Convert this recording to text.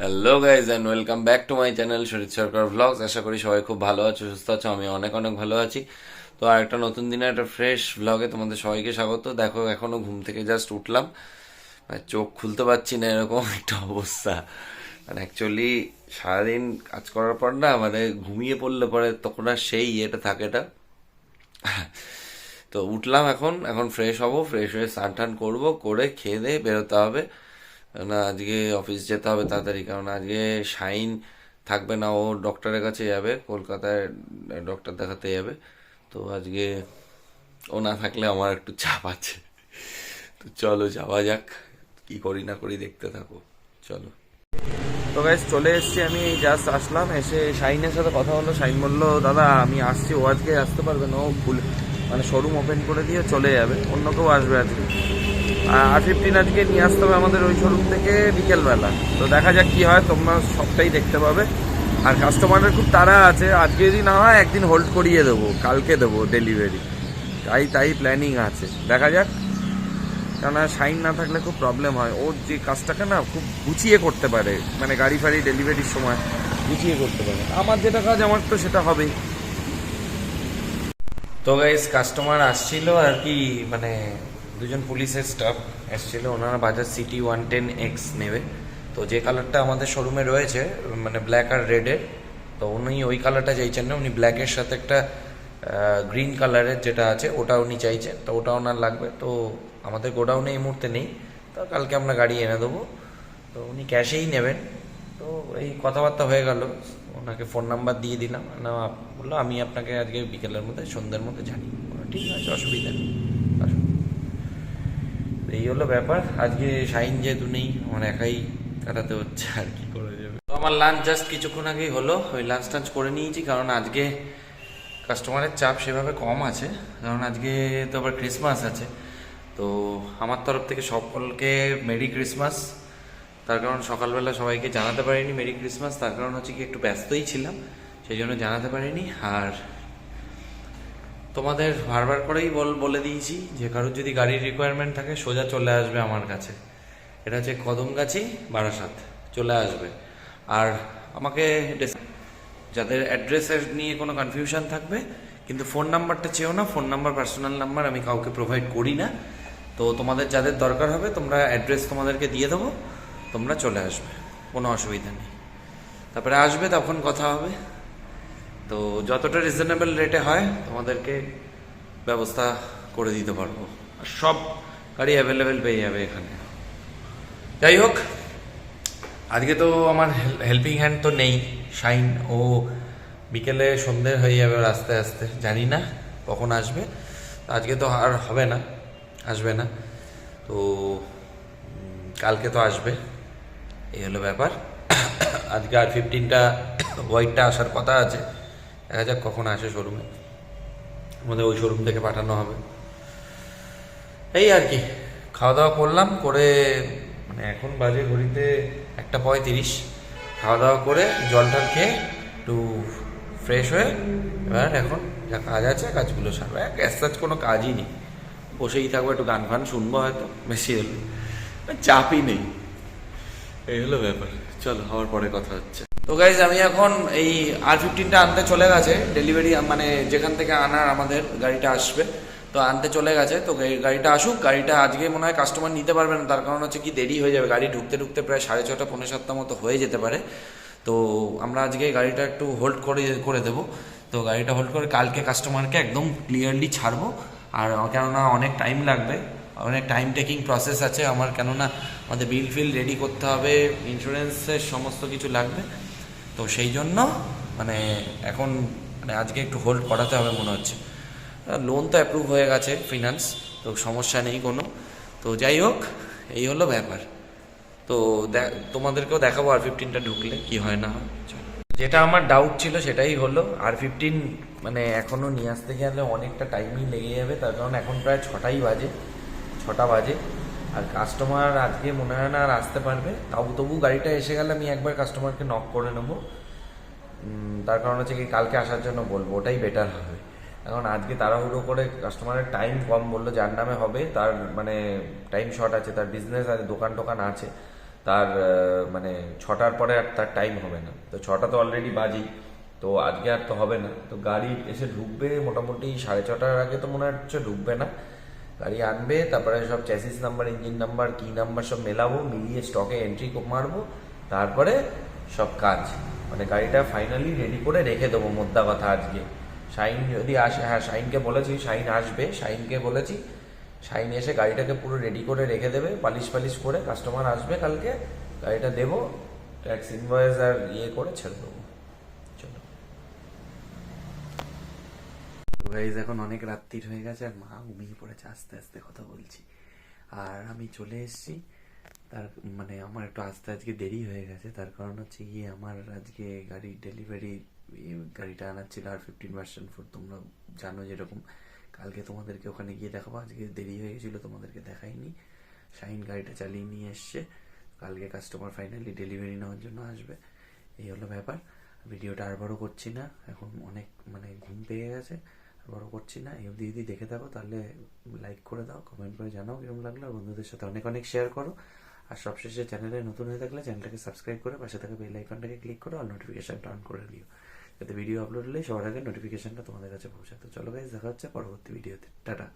Hello guys and welcome back to my channel শরীর সরকার vlogs. আশা করি সবাই খুব ভালো আছো, সুস্থ আছো। আমি অনেক অনেক ভালো আছি। তো আর একটা নতুন দিনে একটা ফ্রেশ ভ্লগে তোমাদের সবাইকে স্বাগত। দেখো এখনো ঘুম থেকে জাস্ট উঠলাম, মানে চোখ খুলতে পারছি না, এরকম একটা অবস্থা। মানে অ্যাকচুয়ালি সারাদিন কাজ করার পর না, মানে ঘুমিয়ে পড়লে পরে তখন আর সেই ইয়েটা থাকে না। তো উঠলাম, এখন এখন ফ্রেশ হব, ফ্রেশ হয়ে স্নান টান করবো, করে খেয়ে দিয়ে বেরোতে হবে। না আজকে অফিস যেতে হবে তাড়াতাড়ি, কারণ আজকে শাইন থাকবে না, ও ডক্টরের কাছে যাবে, কলকাতায় ডক্টর দেখাতে যাবে। তো আজকে ও না থাকলে আমার একটু চাপ আছে। তো চলো যাওয়া যাক, কি করি না করি দেখতে থাকো, চলো। তো গাইস চলে এসেছি, আমি এই জাস্ট আসলাম, এসে শাইনের সাথে কথা হলো। শাইন বললো দাদা আমি আসছি, ও আজকে আসতে পারবে না, ও ভুল মানে শোরুম ওপেন করে দিয়ে চলে যাবে, অন্য কেউ আসবে আজকে। R15 আজকে নিয়ে আসতে হবে আমাদের ওই শোরুম থেকে বিকেলবেলা। তো দেখা যাক কি হয়, তোমরা সবটাই দেখতে পাবে। আর কাস্টমারের খুব তাড়া আছে, আজকে যদি না হয় একদিন হোল্ড করিয়ে দেবো, কালকে দেবো ডেলিভারি, তাই প্ল্যানিং আছে, দেখা যাক। কেননা শাইন না থাকলে খুব প্রবলেম হয়, ওর যে কাজটাকে না খুব গুছিয়ে করতে পারে, মানে গাড়ি ফাড়ি ডেলিভারির সময় গুছিয়ে করতে পারে। আমার যেটা কাজ আমার তো সেটা হবেই। তো গাইস কাস্টমার আসছিল আর কি, মানে দুজন পুলিশের স্টাফ এসেছিল, ওনারা বাজাজ সিটি 110X নেবে। তো যে কালারটা আমাদের শোরুমে রয়েছে, মানে ব্ল্যাক আর রেডের, তো উনি ওই কালারটা চাইছেন না, উনি ব্ল্যাকের সাথে একটা গ্রিন কালারের যেটা আছে ওটা উনি চাইছেন, তো ওটা ওনার লাগবে। তো আমাদের গোডাউনে এই মুহূর্তে নেই, তো কালকে আমরা গাড়ি এনে দেবো। তো উনি ক্যাশেই নেবেন। তো এই কথাবার্তা হয়ে গেল, ওনাকে ফোন নাম্বার দিয়ে দিলাম না, বললো আমি আপনাকে আজকে বিকেলের মধ্যে সন্ধ্যের মধ্যে জানি। ঠিক আছে, অসুবিধা নেই, আসুন। এই হলো ব্যাপার। আজকে শাইন যেহেতু নেই, আমার একাই কাটাতে হচ্ছে, আর কি করা যাবে। তো আমার লাঞ্চ জাস্ট কিছুক্ষণ আগেই হলো, ওই লাঞ্চ টাঞ্চ করে নিয়েছি, কারণ আজকে কাস্টমারের চাপ সেভাবে কম আছে, কারণ আজকে তো আবার ক্রিসমাস আছে। তো আমার তরফ থেকে সকলকে মেরি ক্রিসমাস। তার কারণ সকালবেলা সবাইকে জানাতে পারিনি মেরি ক্রিসমাস, তার কারণ হচ্ছে কি একটু ব্যস্তই ছিলাম, সেই জন্য জানাতে পারিনি। আর তোমাদের বারবার করেই বলে দিয়েছি যে কারোর যদি গাড়ির রিকোয়ারমেন্ট থাকে সোজা চলে আসবে আমার কাছে। এটা হচ্ছে কদমগাছি, বারাসাত, চলে আসবে। আর আমাকে যাদের অ্যাড্রেসের নিয়ে কোনো কনফিউশন থাকবে, কিন্তু ফোন নাম্বারটা চেয়েও না, ফোন নাম্বার পার্সোনাল নাম্বার আমি কাউকে প্রোভাইড করি না। তো তোমাদের যাদের দরকার হবে তোমরা অ্যাড্রেস তোমাদেরকে দিয়ে দেবো, তোমরা চলে আসবে, কোনো অসুবিধা নেই। তারপরে আসবে, তখন কথা হবে। তো যতটা রিজনেবল রেটে হয় তোমাদেরকে ব্যবস্থা করে দিতে পারবো, আর সব গাড়ি অ্যাভেলেবেল পেয়ে যাবে এখানে। যাই হোক, আজকে তো আমার হেল্পিং হ্যান্ড তো নেই, শাইন ও বিকেলে সন্ধ্যে হয়ে যাবে ওর আস্তে আস্তে, জানি না কখন আসবে। আজকে তো আর হবে না, আসবে না। তো কালকে তো আসবে, এই হলো ব্যাপার। আজকে R15টা হোয়াইটটা আসার কথা আছে, দেখা যাক কখন আসে শোরুমে, আমাদের ওই শোরুম থেকে পাঠানো হবে। এই আর কি, খাওয়া দাওয়া করলাম, করে মানে এখন বাজে ঘড়িতে 1:35। খাওয়া দাওয়া করে জল টল খেয়ে একটু ফ্রেশ হয়ে এবার এখন যা কাজ আছে কাজগুলো সারবো। গ্যাস টাজ কোনো কাজই নেই, বসেই থাকবো, একটু গান ফান শুনবো হয়তো, বেশি হলে চাপই নেই। এই হলো ব্যাপার, চলো হওয়ার পরে কথা হচ্ছে। তো গাইজ আমি এখন এই R15টা আনতে চলে গেছে, ডেলিভারি মানে যেখান থেকে আনার আমাদের গাড়িটা আসবে, তো আনতে চলে গেছে। তো গাড়িটা আসুক, গাড়িটা আজকে মনে হয় কাস্টমার নিতে পারবে না, তার কারণ হচ্ছে কি দেরি হয়ে যাবে, গাড়ি ঢুকতে ঢুকতে প্রায় 6:30 পৌনে 7টা মতো হয়ে যেতে পারে। তো আমরা আজকে গাড়িটা একটু হোল্ড করে দেবো। তো গাড়িটা হোল্ড করে কালকে কাস্টমারকে একদম ক্লিয়ারলি ছাড়বো। আর কেননা অনেক টাইম লাগবে, অনেক টাইম টেকিং প্রসেস আছে আমার, কেননা আমাদের বিল ফিল রেডি করতে হবে, ইন্স্যুরেন্সের সমস্ত কিছু লাগবে। তো সেই জন্য মানে এখন মানে আজকে একটু হোল্ড করাতে হবে মনে হচ্ছে। লোন তো অ্যাপ্রুভ হয়ে গেছে ফিনান্স, তো সমস্যা নেই কোনো। তো যাই হোক, এই হলো ব্যাপার। তো তোমাদেরকেও দেখাবো R15টা ঢুকলে কি হয় না হয়। যেটা আমার ডাউট ছিল সেটাই হলো, R15 মানে এখনও নিয়ে আসতে গেলে অনেকটা টাইমই লেগে যাবে, তার কারণ এখন প্রায় 6টা বাজে। আর কাস্টমার আজকে মনে হয় না আর আসতে পারবে, তবু গাড়িটা এসে গেলে আমি একবার কাস্টমারকে নক করে নেবো। তার কারণ হচ্ছে কি কালকে আসার জন্য বলবো, ওটাই বেটার হবে। এখন আজকে তাড়াহুড়ো করে কাস্টমারের টাইম কম বললো, যার নামে হবে তার মানে টাইম শর্ট আছে, তার বিজনেস আছে, দোকান টোকান আছে, তার মানে 6টার পরে আর তার টাইম হবে না। তো 6টা তো অলরেডি বাজি, তো আজকে আর তো হবে না। তো গাড়ি এসে ঢুকবে মোটামুটি 6:30টার আগে, তো মনে হচ্ছে ঢুকবে না। গাড়ি আনবে, তারপরে সব চ্যাসিস নাম্বার, ইঞ্জিন নাম্বার, কি নাম্বার সব মেলাবো, মিলিয়ে স্টকে এন্ট্রি মারবো, তারপরে সব কাজ। মানে গাড়িটা ফাইনালি রেডি করে রেখে দেবো, মোদ্দা কথা আজকে। শাইন যদি আসে, হ্যাঁ শাইনকে বলেছি, শাইন আসবে, শাইনকে বলেছি, শাইন এসে গাড়িটাকে পুরো রেডি করে রেখে দেবে, পালিশ পালিশ করে। কাস্টমার আসবে কালকে, গাড়িটা দেবো, ট্যাক্স ইনভয়েস আর ইয়ে করে ছেড়ে দেবো। চলো গাইজ, এখন অনেক রাত্রির হয়ে গেছে আর মা ঘুমিয়ে পড়েছে, আস্তে আস্তে কথা বলছি। আর আমি চলে এসেছি। তার মানে আমার একটু আসতে আজকে দেরি হয়ে গেছে, তার কারণ হচ্ছে গিয়ে আমার আজকে গাড়ি ডেলিভারি, গাড়িটা আনার ছিল R15 ভার্সন 4। তোমরা জানো যেরকম, কালকে তোমাদেরকে ওখানে গিয়ে দেখাবো। আজকে দেরি হয়ে গেছিলো, তোমাদেরকে দেখাইনি। শাইন গাড়িটা চালিয়ে নিয়ে এসছে, কালকে কাস্টমার ফাইনালি ডেলিভারি নেওয়ার জন্য আসবে। এই হলো ব্যাপার। ভিডিওটা আর বড় করছি না, এখন অনেক মানে ঘুম পেয়ে গেছে, আর বড় করছি না। এই অবধি যদি দেখে থাকো তাহলে লাইক করে দাও, কমেন্ট করে জানাও কিরকম লাগলো, আর বন্ধুদের সাথে অনেক অনেক শেয়ার করো। আর সবশেষে চ্যানেলে নতুন হয়ে থাকলে চ্যানেলটাকে সাবস্ক্রাইব করে পাশে থাকা বেল আইকনটাকে ক্লিক করো, আর নোটিফিকেশনটা অন করে দিও, যাতে ভিডিও আপলোড হলে সবার আগে নোটিফিকেশনটা তোমাদের কাছে পৌঁছায়। তো চলো গাইস, দেখা হচ্ছে পরবর্তী ভিডিওতে। টাটা।